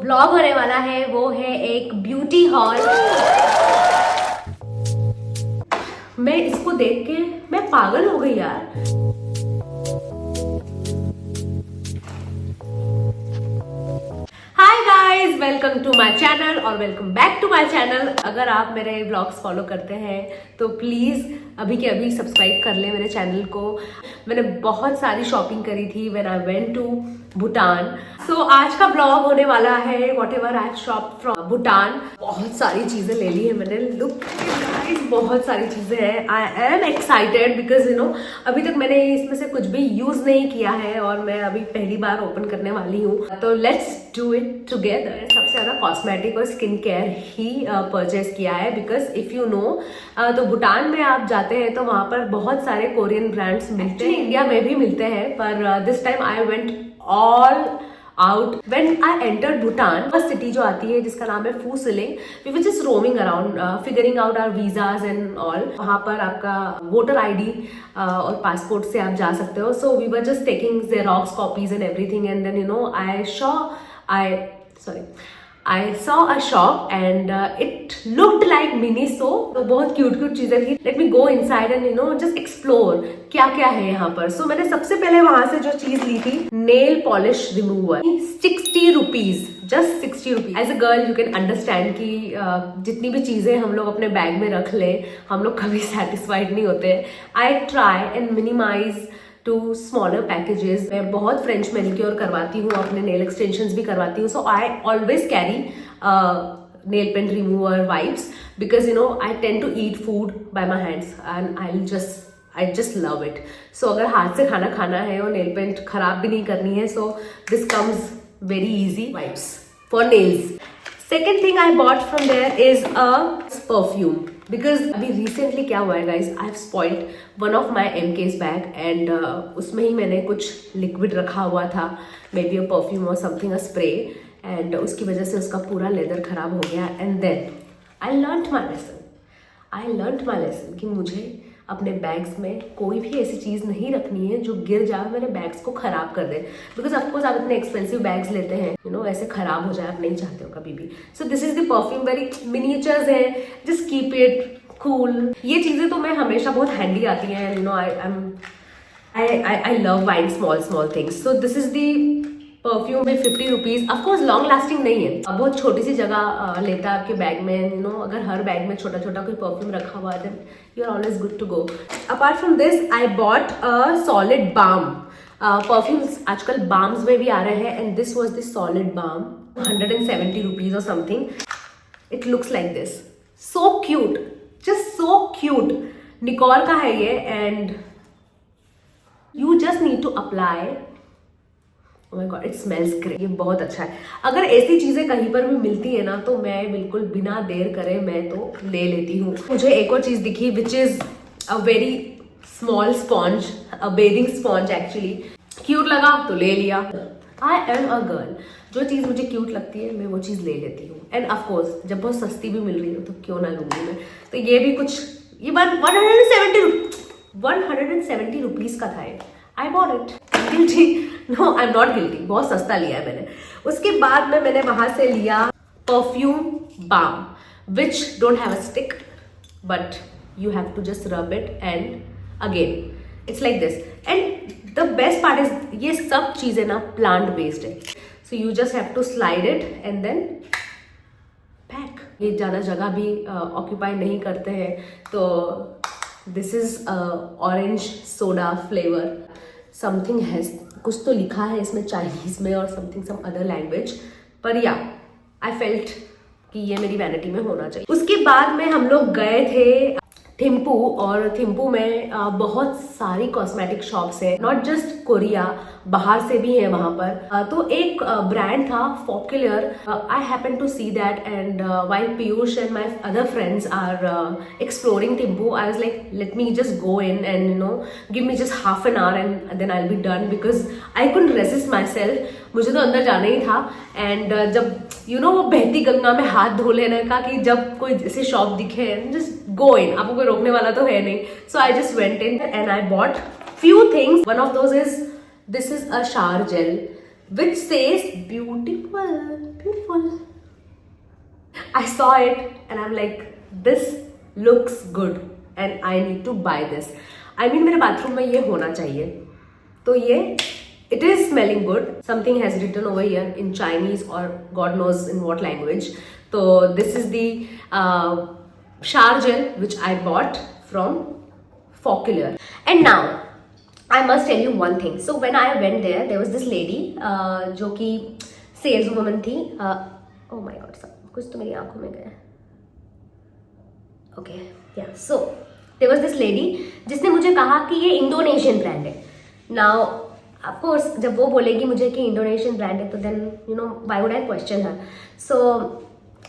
Blog होने वाला है वो है एक ब्यूटी हॉल। मैं इसको देख के मैं पागल हो गई यार। Hi guys, welcome to my channel और welcome back to my channel. अगर आप मेरे व्लॉग्स फॉलो करते हैं तो प्लीज अभी के अभी सब्सक्राइब कर ले मेरे चैनल को। मैंने बहुत सारी शॉपिंग करी थी when I went to Bhutan. So आज का ब्लॉग होने वाला है whatever I shop from Bhutan. बहुत सारी चीजें ले ली है मैंने। लुक गाइस, बहुत सारी चीजें हैं। I am excited because you no अभी तक मैंने इसमें से कुछ भी यूज नहीं किया है और मैं अभी पहली बार ओपन करने वाली हूँ। तो लेट्स डू इट टुगेदर। सबसे ज्यादा कॉस्मेटिक और स्किन केयर ही परचेज किया है बिकॉज इफ यू नो तो भूटान में आप जाते हैं तो वहां पर बहुत सारे कोरियन ब्रांड्स मिलते हैं। इंडिया में भी मिलते हैं पर this time I went all out when I entered Bhutan, first city जो आती है जिसका नाम है Phu Xilin, we were just roaming around figuring out our visas and all। वहाँ पर आपका वोटर आईडी और पासपोर्ट से आप जा सकते हो। So we were just taking Xerox copies and everything and then you know I saw a shop and it looked like Miniso। तो बहुत क्यूट चीजें थी। Let me go inside and you know just explore क्या क्या है यहाँ पर। So मैंने सबसे पहले वहां से जो चीज ली थी nail polish remover, 60 rupees, just 60 rupees. As a girl you can understand कि जितनी भी चीजें हम लोग अपने बैग में रख ले हम लोग कभी सेटिस्फाइड नहीं होते। I try and minimise to smaller packages. मैं बहुत फ्रेंच मैनिक्योर करवाती हूँ, अपने नेल एक्सटेंशंस भी करवाती हूँ। So I always carry nail paint remover wipes because you know I tend to eat food by my hands and I just love it. So अगर हाथ से खाना खाना है और नेल पेंट खराब भी नहीं करनी है so this comes very easy wipes for nails. Second thing I bought from there is a perfume because अभी recently क्या हुआ है guys, I have spoiled one of my MK's bag and उसमें ही मैंने कुछ liquid रखा हुआ था, maybe a perfume or something, a spray, and उसकी वजह से उसका पूरा लेदर खराब हो गया। And then I learnt my lesson कि मुझे अपने बैग्स में कोई भी ऐसी चीज़ नहीं रखनी है जो गिर जाए मेरे बैग्स को खराब कर दे। बिकॉज ऑफकोर्स आप इतने एक्सपेंसिव बैग्स लेते हैं यू नो ऐसे खराब हो जाए आप नहीं चाहते हो कभी भी। So this is the perfume, very miniatures है, जस्ट कीप इट कूल। ये चीज़ें तो मैं हमेशा बहुत हैंडी आती हैं। You know I love buying small things. So this is the perfume में 50 रुपीज। ऑफकोर्स लॉन्ग लास्टिंग नहीं है, बहुत छोटी सी जगह लेता है आपके बैग में। यू नो अगर हर बैग में छोटा छोटा कोई परफ्यूम रखा हुआ है you are always good to go. Apart from this I bought a solid balm. Perfumes आजकल बाम्स में भी आ रहे हैं and this was the solid balm, 170 rupees और something. It looks like this, so cute, just so cute. निकॉल का है ये and you just need to apply. Oh my God, it smells great। ये बहुत अच्छा है। अगर ऐसी चीजें कहीं पर भी मिलती है ना तो मैं बिल्कुल बिना देर करे मैं तो ले लेती हूँ। मुझे एक और चीज दिखी विच is a very small sponge, a bathing sponge actually. Cute लगा तो ले लिया। आई एम अ गर्ल, जो चीज मुझे क्यूट लगती है मैं वो चीज ले लेती हूँ। एंड ऑफकोर्स जब बहुत सस्ती भी मिल रही हो तो क्यों ना लूंगी मैं। तो ये भी कुछ, ये 170 रुपीज का था। I bought it. Guilty? No, I am not guilty. बहुत सस्ता लिया है मैंने। उसके बाद में मैंने वहां से लिया perfume balm which don't have a stick but you have to just rub it and again it's like this. And the best part is ये सब चीजें ना प्लांट बेस्ड है। So you just have to slide it and then pack. ये ज्यादा जगह भी occupy नहीं करते हैं। तो this is orange soda flavour, something है, कुछ तो लिखा है इसमें चाइनीज में और समथिंग सम अदर लैंग्वेज, पर या आई फेल्ट कि ये मेरी वैनिटी में होना चाहिए। उसके बाद में हम लोग गए थे थिम्पू और थिम्पू में बहुत सारी कॉस्मेटिक शॉप्स है, नॉट जस्ट कोरिया, बाहर से भी है वहां पर। तो एक ब्रांड था फॉक्युलर। I happen to see that and while Piyush and my other friends are exploring Thimphu I was like let me just go in and you know give me just half an hour and then I will be done because I couldn't resist myself. मुझे तो अंदर जाना ही था। And जब you know वो बहती गंगा में हाथ धो लेने का कि जब कोई ऐसी शॉप दिखे जस्ट गो इन, आपको कोई रोकने वाला तो है नहीं। So I just went in and I bought few things. One of those is this is a shower gel which says beautiful beautiful. I saw it and I'm like, this looks good and I need to buy this. I mean मेरे bathroom में ये होना चाहिए. तो ये it is smelling good. Something has written over here in Chinese or God knows in what language. So this is the shower gel which I bought from Foculaire. And now I must tell you one thing. So when I went there, there was this lady जो कि sales woman थी. Oh my God, सब कुछ तो मेरी आंखों में गया. Okay, yeah. So there was this lady जिसने मुझे कहा कि ये इंडोनेशियन ब्रांड है. Now of course जब वो बोलेगी मुझे कि इंडोनेशियन ब्रांड है तो then you know why would I question her? So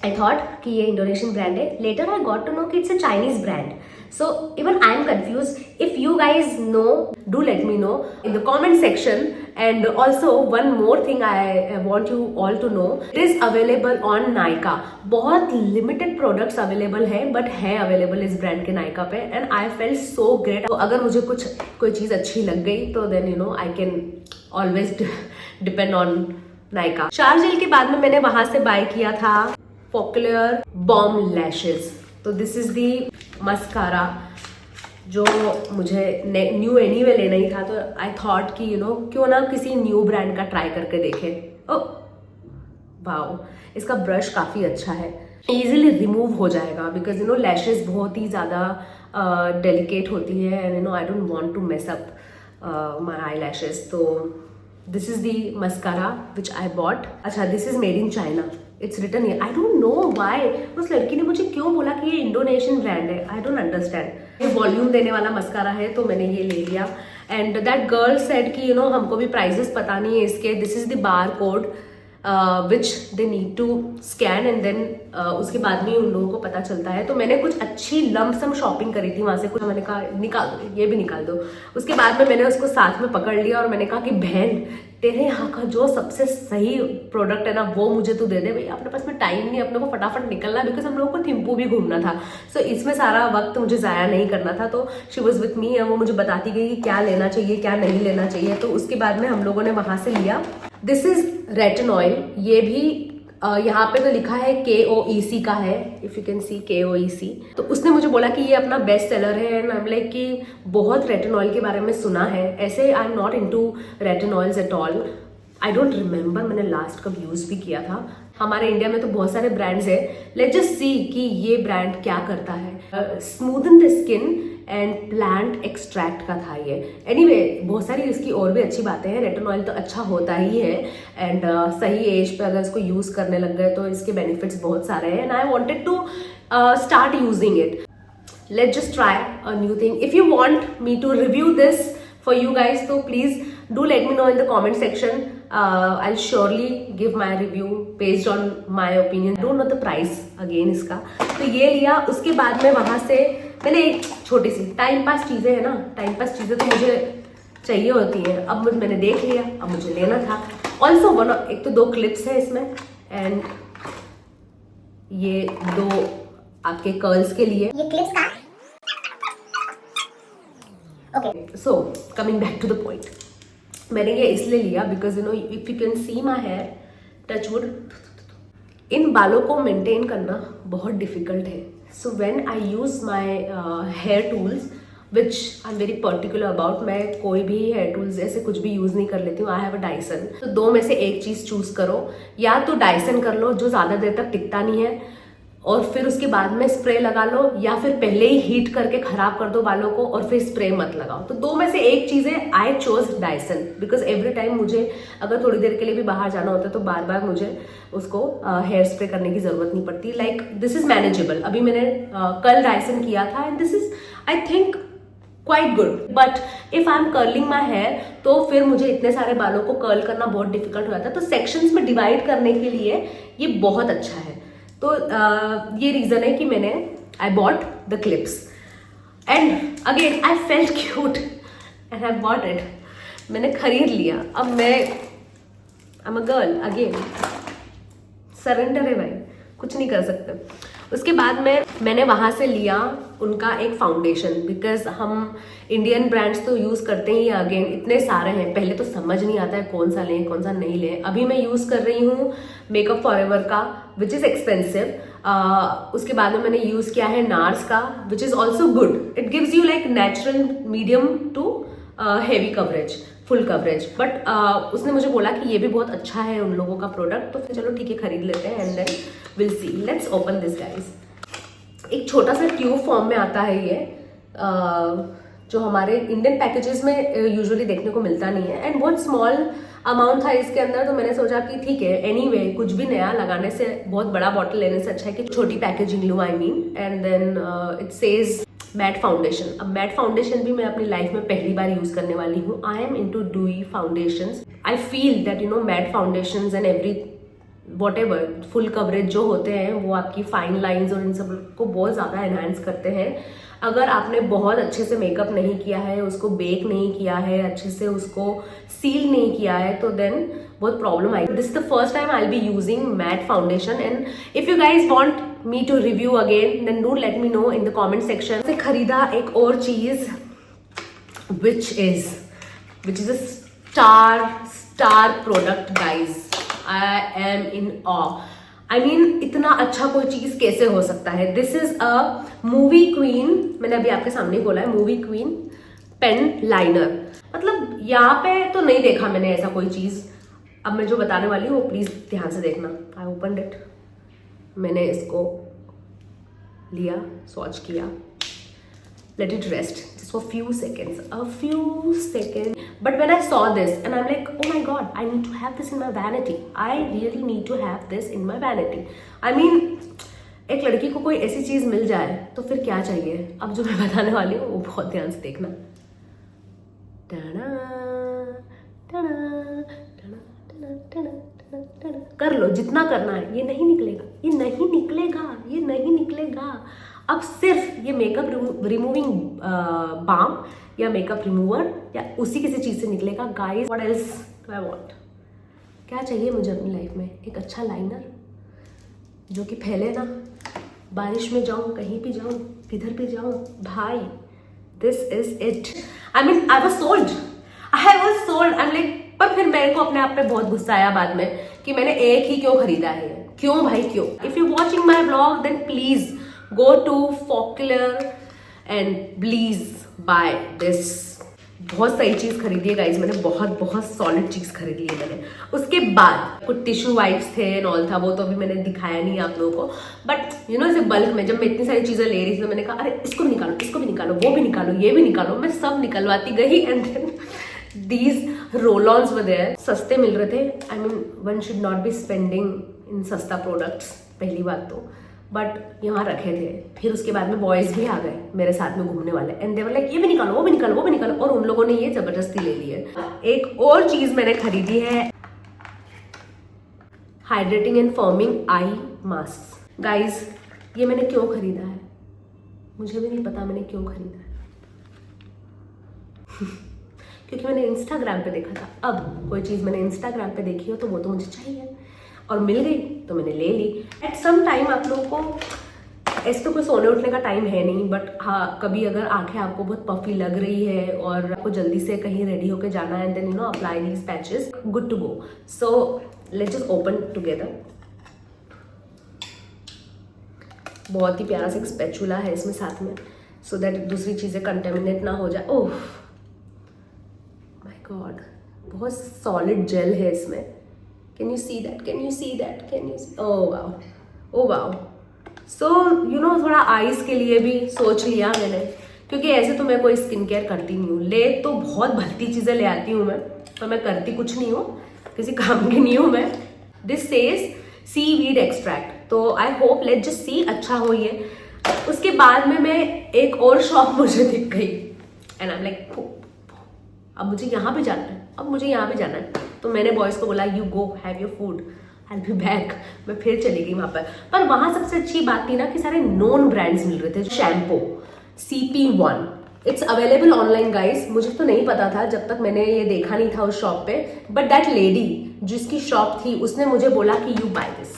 I thought कि ये इंडोनेशियन ब्रांड है. Later I got to know कि it's a Chinese brand. So even I am confused. If you guys know, do let me know in the comment section. And also one more thing I want you all to know. It is available on Nykaa. बहुत limited products available है, but है available इस brand के Nykaa पे. And I felt so great. तो अगर मुझे कोई चीज़ अच्छी लग गई तो then you know I can always depend on Nykaa. शार जेल के बाद में मैंने वहाँ से बाय किया था Foculaire Bomb Lashes. तो दिस इज दी मस्कारा जो मुझे न्यू एनीवे लेना ही था. तो आई थॉट कि यू नो क्यों ना किसी न्यू ब्रांड का ट्राई करके देखे. ओ वाओ, इसका ब्रश काफ़ी अच्छा है, इजीली रिमूव हो जाएगा बिकॉज यू नो लैशेस बहुत ही ज़्यादा डेलिकेट होती है and you know I don't want to mess up my eyelashes. तो this is the mascara which I bought. अच्छा, this is made in China. It's written here. I don't know why उस लड़की ने मुझे क्यों बोला कि ये इंडोनेशियन ब्रांड है. I don't understand. ये वॉल्यूम देने वाला मस्कारा है तो मैंने ये ले लिया. एंड दैट गर्ल सेड कि यू नो हमको भी प्राइजेस पता नहीं है इसके. This is the bar code which they need to scan and then उसके बाद में उन लोगों को पता चलता है. तो मैंने कुछ अच्छी लमसम शॉपिंग करी थी वहाँ से. कुछ मैंने कहा निकाल दो, ये भी निकाल दो. उसके बाद में मैंने उसको साथ में पकड़ लिया और मैंने कहा कि बहन तेरे यहाँ का जो सबसे सही प्रोडक्ट है ना वो मुझे तू दे दे. भैया अपने पास में टाइम नहीं, अपने को फटाफट निकलना बिकॉज हम लोगों को थिम्पू भी घूमना था. सो इसमें सारा वक्त मुझे ज़ाया नहीं करना था. तो शी वॉज विथ मी और वो मुझे बताती गई कि क्या लेना चाहिए क्या नहीं लेना चाहिए. तो उसके बाद में हम लोगों ने वहाँ से लिया. This is retinol. ये भी यहाँ पे तो लिखा है KOEC का है, if you can see KOEC. तो उसने मुझे बोला कि ये अपना बेस्ट सेलर है एंड आई एम लाइक कि बहुत रेटिनॉइल के बारे में सुना है. ऐसे I am not into retinols at all. I don't remember मैंने लास्ट कब यूज भी किया था. हमारे इंडिया में तो बहुत सारे ब्रांड्स है. लेट्स जस्ट सी कि ये ब्रांड क्या करता है. Smoothen the skin and plant extract का था ये. एनीवे बहुत सारी इसकी और भी अच्छी बातें हैं. रेटिनॉइल तो अच्छा होता ही है एंड सही एज पे अगर इसको यूज करने लग गए तो इसके बेनिफिट्स बहुत सारे हैं and I wanted to start using it. Let's just try a new thing. If you want me to review this for you guys, so please do let me know in the comment section. I'll surely give my review based on my opinion. Don't know the price again इसका. तो ये लिया. उसके बाद में वहाँ से मैंने एक छोटी सी टाइम पास चीज़ें है ना, टाइम पास चीज़ें तो मुझे चाहिए होती हैं. अब मैंने देख लिया, अब मुझे लेना था. ऑल्सो एक तो 2 क्लिप्स है इसमें एंड ये 2 आपके कर्ल्स के लिए. ये क्लिप्स का. Okay. So coming back to the point, मैंने ये इसलिए लिया because you know if you can see my hair, touch wood, इन बालों को मेंटेन करना बहुत डिफिकल्ट है. So when I use my hair tools which I am very particular about, मैं कोई भी हेयर टूल्स ऐसे कुछ भी यूज नहीं कर लेती हूँ. I have a Dyson. तो 2 में से एक चीज चूज करो. या तो डायसन कर लो जो ज्यादा देर तक टिकता नहीं है और फिर उसके बाद में स्प्रे लगा लो, या फिर पहले ही हीट करके खराब कर दो बालों को और फिर स्प्रे मत लगाओ. तो 2 में से एक चीज है. I chose Dyson because every time मुझे अगर थोड़ी देर के लिए भी बाहर जाना होता है तो बार बार मुझे उसको हेयर स्प्रे करने की जरूरत नहीं पड़ती. Like this is manageable. अभी मैंने कल डायसन किया था and this is I think quite good. But if I am curling my hair तो फिर मुझे इतने सारे बालों को कर्ल करना बहुत डिफिकल्ट हो जाता है. तो सेक्शंस में डिवाइड करने के लिए ये बहुत अच्छा है. तो ये रीजन है कि मैंने I bought the clips and again I felt cute and I bought it. मैंने खरीद लिया. अब मैं I am a girl again. Surrender है भाई, कुछ नहीं कर सकते. उसके बाद में मैंने वहाँ से लिया उनका एक फाउंडेशन, बिकॉज हम इंडियन ब्रांड्स तो यूज़ करते ही, अगेन इतने सारे हैं, पहले तो समझ नहीं आता है कौन सा लें कौन सा नहीं लें। अभी मैं यूज़ कर रही हूँ मेकअप फॉरएवर का, विच इज़ एक्सपेंसिव। उसके बाद में मैंने यूज़ किया है नार्स का, which is also good. It gives you like natural medium to heavy coverage, full coverage. But उसने मुझे बोला कि ये भी बहुत अच्छा है उन लोगों का प्रोडक्ट, तो फिर चलो ठीक है खरीद लेते हैं and then will see. Let's open this guys. एक छोटा सा ट्यूब फॉर्म में आता है ये, जो हमारे इंडियन पैकेजेस में यूजुअली देखने को मिलता नहीं है, एंड बहुत स्मॉल अमाउंट था इसके अंदर, तो मैंने सोचा कि ठीक है एनीवे कुछ भी नया लगाने से बहुत बड़ा बॉटल लेने से अच्छा है कि छोटी पैकेजिंग लूँ, I mean. And then it says matte foundation. अब मैट फाउंडेशन भी मैं अपनी लाइफ में पहली बार यूज करने वाली हूँ। I am into dewy foundations. I feel that you know matte foundations and every whatever full coverage जो होते हैं वो आपकी फाइन लाइंस और इन सब को बहुत ज़्यादा एनहांस करते हैं। अगर आपने बहुत अच्छे से मेकअप नहीं किया है, उसको बेक नहीं किया है, अच्छे से उसको सील नहीं किया है, तो देन बहुत प्रॉब्लम आएगी। This is the first time I will be using matte foundation, and if you guys want me to review again then do let me know in the comment section. से खरीदा एक और चीज which is a star product guys. I am in awe. I mean इतना अच्छा कोई चीज कैसे हो सकता है। This is a movie queen, मैंने अभी आपके सामने खोला है, मूवी क्वीन पेन लाइनर। मतलब यहाँ पे तो नहीं देखा मैंने ऐसा कोई चीज। अब मैं जो बताने वाली हूँ वो प्लीज ध्यान से देखना। आई ओपनड इट, मैंने इसको लिया, स्वॉच किया, let it rest just for few seconds, but when I saw this and I'm like, oh my god, I need to have this in my vanity. I really need to have this in my vanity. I mean, एक लड़की को कोई ऐसी चीज मिल जाए तो फिर क्या चाहिए। अब जो मैं बताने वाली हूँ वो बहुत ध्यान से देखना। कर लो जितना करना है, ये नहीं निकलेगा, ये नहीं निकलेगा, ये नहीं निकलेगा। अब सिर्फ ये मेकअप रिमूविंग बाम या मेकअप रिमूवर या उसी किसी चीज से निकलेगा guys. What else do I want? क्या चाहिए मुझे अपनी लाइफ में? एक अच्छा लाइनर जो कि फैले ना, बारिश में जाऊं, कहीं भी जाऊं, किधर भी जाऊं, भाई this is it. I mean I was sold, I am like. पर फिर मेरे को अपने आप पे बहुत गुस्सा आया बाद में कि मैंने एक ही क्यों खरीदा है। क्यों भाई क्यों? If you watching my blog then please go to Faucler and please buy this। बहुत सही चीज खरीदी है गाइज मैंने, बहुत सॉलिड चीज खरीदी है मैंने। उसके बाद कुछ टिश्यू वाइप्स थे एंड ऑल था, वो तो अभी मैंने दिखाया नहीं आप लोगों को। बट यू नो ऐसे बल्क में जब मैं इतनी सारी चीजें ले रही थी तो मैंने कहा अरे इसको भी निकालो, इसको भी निकालो, वो भी निकालो, ये भी निकालो। मैं सब निकलवाती गई and then these roll ons were there. सस्ते मिल रहे थे। I mean one should not be spending इन सस्ता प्रोडक्ट्स, पहली बात तो। बट यहाँ रखे थे। फिर उसके बाद में बॉयज भी आ गए मेरे साथ में घूमने वाले, एंड दे वर लाइक ये भी निकालो, वो भी निकालो, वो भी निकालो, और उन लोगों ने ये जबरदस्ती ले ली है। एक और चीज मैंने खरीदी है, hydrating and forming eye mask. Guys ये मैंने क्यों खरीदा है मुझे भी नहीं पता मैंने क्यों खरीदा है। क्योंकि मैंने इंस्टाग्राम पे देखा था। अब कोई चीज मैंने इंस्टाग्राम पे देखी हो तो वो तो मुझे चाहिए, और मिल गई तो मैंने ले ली। एट सम टाइम आप लोगों को ऐसे तो कोई सोने उठने का टाइम है नहीं, बट हाँ कभी अगर आंखें आपको बहुत पफी लग रही है और आपको जल्दी से कहीं रेडी होके जाना है, then you know apply these patches, good to go. So let's just open together. बहुत ही प्यारा सा एक स्पैचुला है इसमें साथ में, सो दैट दूसरी चीजें कंटेमिनेट ना हो जाए। ओह माय गॉड, बहुत सॉलिड जेल है इसमें। Can you see that? Can you see that? Can you see? Oh wow, oh wow. So you know थोड़ा आईज के लिए भी सोच लिया मैंने, क्योंकि ऐसे तो मैं कोई स्किन केयर करती नहीं हूँ। ले तो बहुत भलती चीजें ले आती हूँ मैं, पर मैं करती कुछ नहीं हूँ, किसी काम की नहीं हूँ मैं। दिस सेज सीवीड एक्सट्रैक्ट, तो I hope let just see अच्छा हो ये। उसके बाद में मैं एक और शॉप मुझे दिख गई एंड आई एम लाइक अब मुझे यहाँ भी जाना है, अब मुझे यहाँ भी जाना है। तो मैंने बॉयज को बोला you go have your food, I will be back. मैं फिर चली गई वहां पर वहां सबसे अच्छी बात थी ना कि सारे नोन ब्रांड्स मिल रहे थे। Shampoo CP1, it's available online guys. मुझे तो नहीं पता था जब तक मैंने ये देखा नहीं था उस शॉप पे, बट दैट लेडी जिसकी शॉप थी उसने मुझे बोला कि you buy this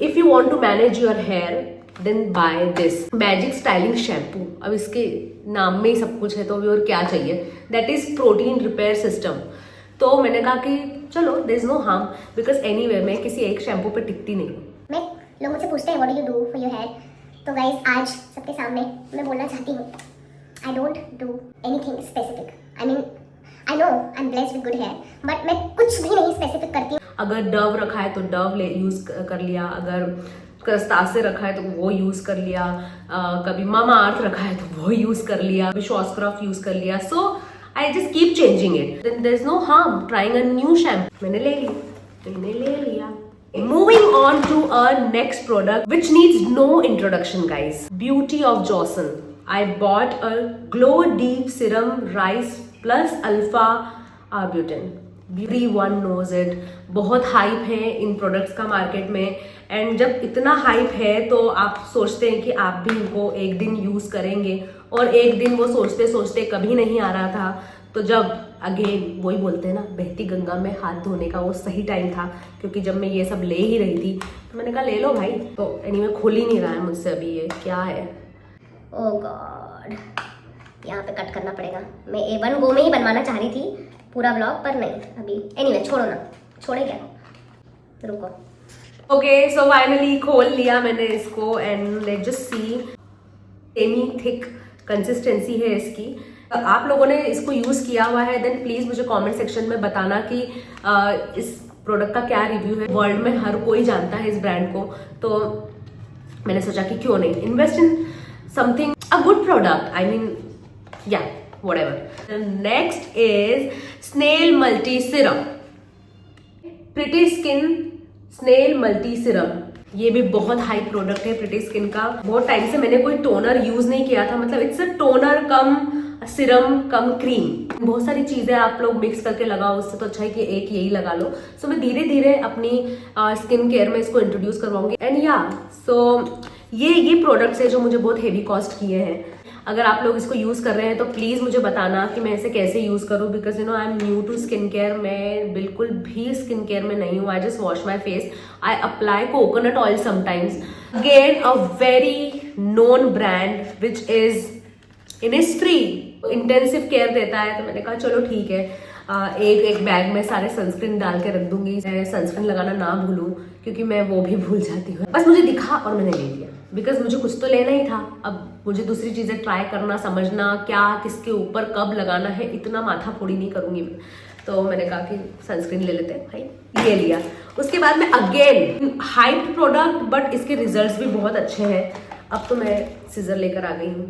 if you want to manage your hair then buy this magic styling shampoo. अब इसके नाम में ही सब कुछ है तो अभी और क्या चाहिए। That is protein repair system. तो मैंने कहा कि चलो there is no harm, because anyway मैं किसी एक शैम्पू पे टिकती नहीं हूँ। मैं लोग मुझसे पूछते हैं what do you do for your hair, तो गाइस आज सबके सामने मैं बोलना चाहती हूँ I don't do anything specific. I mean I know I am blessed with good hair, but मैं कुछ भी नहीं स्पेसिफिक करती हूँ। अगर डव रखा है तो डव यूज कर लिया, अगर करस्तासे रखा है तो वो यूज कर लिया, कभी मामा अर्थ रखा है तो वो यूज कर लिया, कभी शॉसक्रॉफ यूज कर लिया। So I just keep changing it, then there is no harm trying a new shampoo. मैंने ले लिया। Moving on to our next product, which needs no introduction, guys. Beauty of Johnson. I bought a Glow Deep Serum Rice Plus Alpha Arbutin. Everyone knows it. बहुत hype है इन products का market में, and जब इतना hype है तो आप सोचते हैं कि आप भी इनको एक दिन यूज करेंगे, और एक दिन वो सोचते सोचते कभी नहीं आ रहा था। तो जब अगेन वही बोलते हैं ना, बहती गंगा में हाथ धोने का वो सही टाइम था, क्योंकि जब मैं ये सब ले ही रही थी तो मैंने कहा ले लो भाई। तो एनीवे खुल ही नहीं रहा है मुझसे अभी। ये क्या है? ओह गॉड, यहाँ पे कट करना पड़ेगा। मैं A1 गो में ही बनवाना चाह रही थी पूरा ब्लॉग, पर नहीं अभी। एनीवे छोड़ो ना, छोड़े क्या, रुको। ओके सो फाइनली खोल लिया मैंने इसको, and let's just see. Semi thick consistency है इसकी। आप लोगों ने इसको यूज किया हुआ है देन प्लीज मुझे कमेंट सेक्शन में बताना कि इस प्रोडक्ट का क्या रिव्यू है। वर्ल्ड में हर कोई जानता है इस ब्रांड को, तो मैंने सोचा कि क्यों नहीं invest in something a good product. I mean या whatever. Next is snail multi serum, pretty skin snail multi serum. ये भी बहुत हाई प्रोडक्ट है प्रिटी स्किन का। बहुत टाइम से मैंने कोई टोनर यूज नहीं किया था, मतलब it's a toner come Siram come cream. बहुत सारी चीजें आप लोग मिक्स करके लगाओ, उससे तो अच्छा है कि एक यही लगा लो। सो मैं धीरे धीरे अपनी स्किन केयर में इसको इंट्रोड्यूस करवाऊंगी। एंड या सो ये प्रोडक्ट्स है जो मुझे बहुत हेवी कॉस्ट किए हैं। अगर आप लोग इसको यूज कर रहे हैं तो प्लीज मुझे बताना कि मैं इसे कैसे यूज करूं, because you know I am new to skin care. मैं बिल्कुल भी स्किन केयर में नहीं हूँ। I just wash my face, I apply coconut oil sometimes. Again a very known brand which is Innisfree, intensive care देता है। तो मैंने कहा चलो ठीक है, एक बैग में सारे सनस्क्रीन डाल के रख दूंगी। सनस्क्रीन लगाना ना भूलूं, क्योंकि मैं वो भी भूल जाती हूँ। बस मुझे दिखा और मैंने ले लिया, बिकॉज मुझे कुछ तो लेना ही था। अब मुझे दूसरी चीजें ट्राई करना, समझना क्या किसके ऊपर कब लगाना है, इतना माथा फोड़ी नहीं करूंगी मैं। तो मैंने कहा कि सनस्क्रीन ले लेते हैं भाई, ये लिया। उसके बाद में अगेन हाइप्ड प्रोडक्ट, बट इसके रिजल्ट्स भी बहुत अच्छे हैं। अब तो मैं सीजर लेकर आ गई हूँ,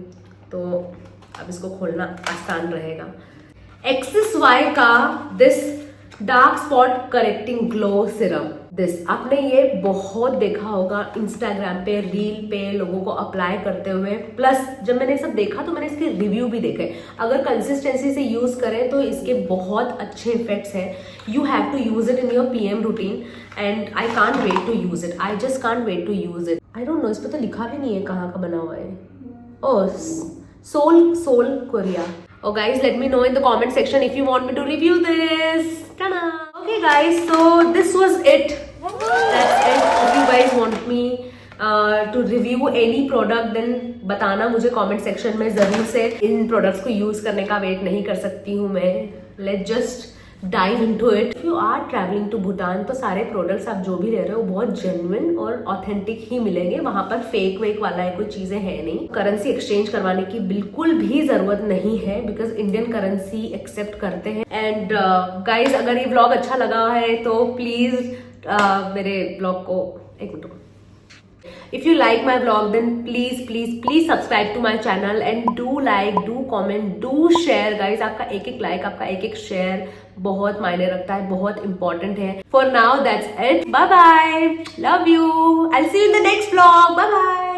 तो अब इसको खोलना आसान रहेगा। एक्सिस वाई का this dark spot correcting glow Siram. This आपने ये बहुत देखा होगा इंस्टाग्राम पे, रील पे लोगों को अप्लाई करते हुए। प्लस जब मैंने सब देखा तो मैंने इसके रिव्यू भी देखे। अगर कंसिस्टेंसी से यूज करें तो इसके बहुत अच्छे इफेक्ट्स हैं। You have to use it in your PM routine, and I can't wait to use it. I just can't wait to use it. I don't know, इस पर तो लिखा भी नहीं है कहाँ का बना हुआ है। ओह, Seoul, Korea. Oh guys, let me know in the comment section if you want me to review this. Ta-da! Okay guys, so this was it. That's it. If you guys want me to review any product, then बताना मुझे comment section में जरूर से। इन products को use करने का wait नहीं कर सकती हूँ मैं। Let's just dive into it. If you are traveling to Bhutan, तो सारे प्रोडक्ट्स आप जो भी ले रहे हो बहुत जेन्युइन और ऑथेंटिक ही मिलेंगे। वहां पर फेक वेक वाला है कोई चीजें है नहीं। करेंसी एक्सचेंज करवाने की बिल्कुल भी जरूरत नहीं है, बिकॉज इंडियन करेंसी एक्सेप्ट करते हैं। एंड गाइज अगर ये ब्लॉग अच्छा लगा है तो प्लीज मेरे ब्लॉग को एक minute, if you like my vlog then please subscribe to my channel and do like, do comment, do share guys। आपका एक एक like, आपका एक एक share बहुत मायने रखता है, बहुत important है। For now that's it, bye bye, love you, I'll see you in the next vlog, bye bye।